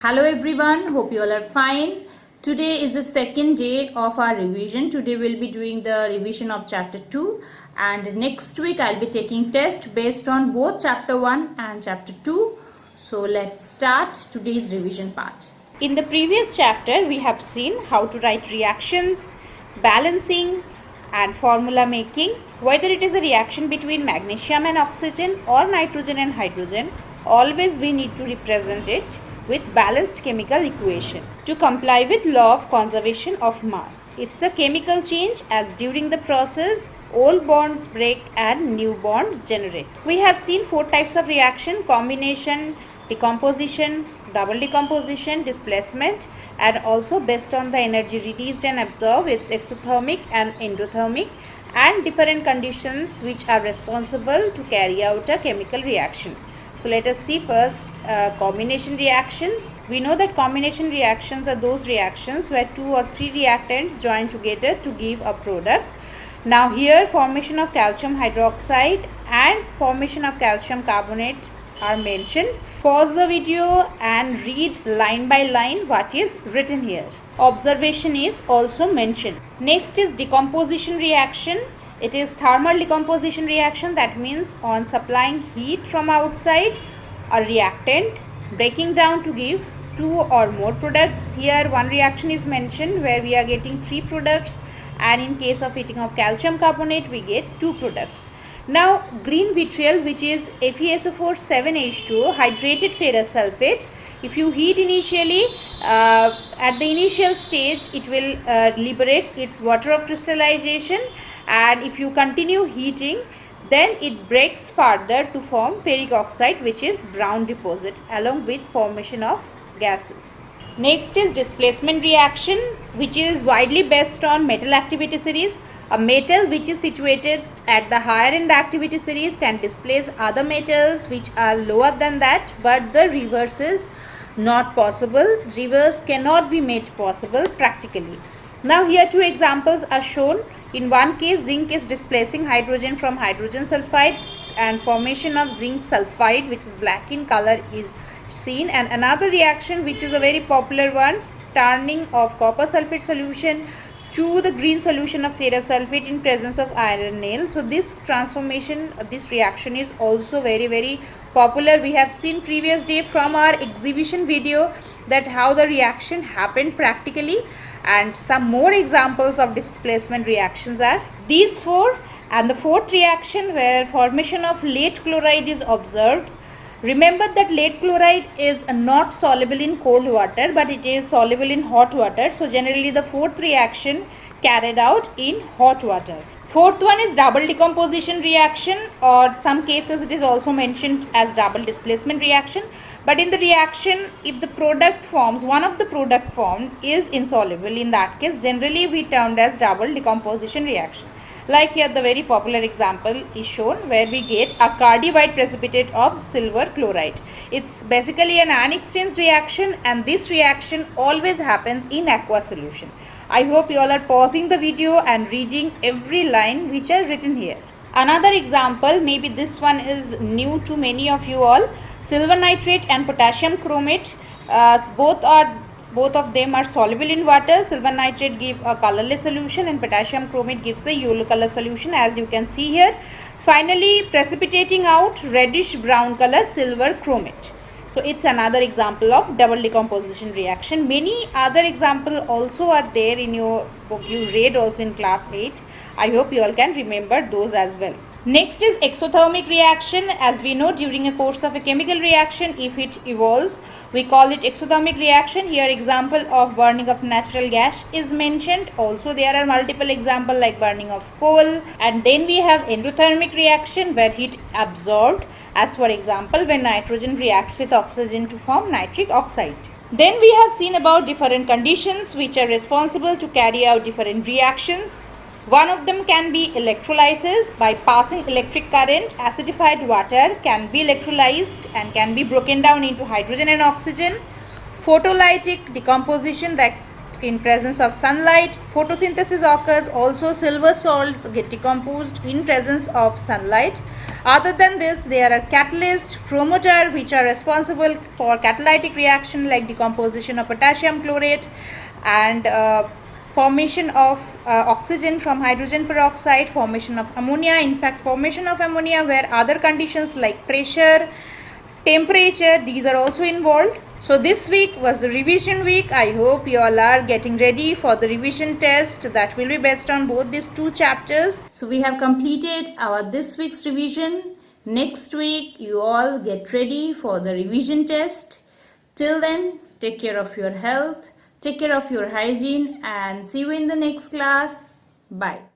Hello everyone, hope you all are fine. Today is the second day of our revision. Today we'll be doing the revision of chapter 2 and next week I'll be taking test based on both chapter 1 and chapter 2. So let's start today's revision part. In the previous chapter we have seen how to write reactions, balancing and formula making. Whether it is a reaction between magnesium and oxygen or nitrogen and hydrogen, always we need to represent it with balanced chemical equation to comply with law of conservation of mass. It's a chemical change as during the process old bonds break and new bonds generate. We have seen 4 types of reaction: combination, decomposition, double decomposition, displacement, and also based on the energy released and absorbed, it's exothermic and endothermic, and different conditions which are responsible to carry out a chemical reaction. So let us see first combination reaction. We know that combination reactions are those reactions where 2 or 3 reactants join together to give a product. Now here formation of calcium hydroxide and formation of calcium carbonate are mentioned. Pause the video and read line by line what is written here. Observation is also mentioned. Next is decomposition reaction. It is thermal decomposition reaction, that means on supplying heat from outside, a reactant breaking down to give 2 or more products. Here one reaction is mentioned where we are getting 3 products, and in case of heating of calcium carbonate we get 2 products. Now green vitriol, which is FeSO4 7H2 hydrated ferrous sulfate, if you heat initially, at the initial stage it will liberate its water of crystallization, and if you continue heating then it breaks further to form ferric oxide, which is brown deposit along with formation of gases. Next is displacement reaction, which is widely based on metal activity series. A metal which is situated at the higher end activity series can displace other metals which are lower than that, but the reverse is not possible. Reverse cannot be made possible practically. Now here 2 examples are shown. In one case zinc is displacing hydrogen from hydrogen sulfide and formation of zinc sulfide, which is black in color, is seen, and another reaction which is a very popular one, turning of copper sulfate solution to the green solution of ferrous sulfate in presence of iron nail. So this transformation, this reaction is also very popular. We have seen previous day from our exhibition video that how the reaction happened practically, and some more examples of displacement reactions are these 4. And the 4th reaction where formation of lead chloride is observed. Remember that lead chloride is not soluble in cold water, but it is soluble in hot water. So generally the 4th reaction carried out in hot water. 4th one is double decomposition reaction, or some cases it is also mentioned as double displacement reaction. But in the reaction, if the product forms, one of the product formed is insoluble, in that case generally we termed as double decomposition reaction. Like here the very popular example is shown where we get a Cardi white precipitate of silver chloride. It's basically an ion exchange reaction, and this reaction always happens in aqueous solution. I hope you all are pausing the video and reading every line which are written here. Another example, maybe this one is new to many of you all. Silver nitrate and potassium chromate, both of them are soluble in water. Silver nitrate gives a colorless solution and potassium chromate gives a yellow color solution, as you can see here. Finally precipitating out reddish brown color silver chromate. So it's another example of double decomposition reaction. Many other examples also are there in your book, you read also in class 8. I hope you all can remember those as well. Next is exothermic reaction. As we know, during a course of a chemical reaction, if it evolves, we call it exothermic reaction. Here example of burning of natural gas is mentioned. Also there are multiple examples like burning of coal. And then we have endothermic reaction where heat absorbed, as for example when nitrogen reacts with oxygen to form nitric oxide. Then we have seen about different conditions which are responsible to carry out different reactions. One of them can be electrolysis. By passing electric current, acidified water can be electrolyzed and can be broken down into hydrogen and oxygen. Photolytic decomposition, that in presence of sunlight. Photosynthesis occurs, also silver salts get decomposed in presence of sunlight. Other than this, there are catalyst, promoter, which are responsible for catalytic reaction like decomposition of potassium chlorate and formation of oxygen from hydrogen peroxide, formation of ammonia. In fact, formation of ammonia where other conditions like pressure, temperature, these are also involved. So this week was the revision week. I hope you all are getting ready for the revision test that will be based on both these two chapters. So we have completed our this week's revision. Next week you all get ready for the revision test. Till then, take care of your health, take care of your hygiene, and see you in the next class. Bye.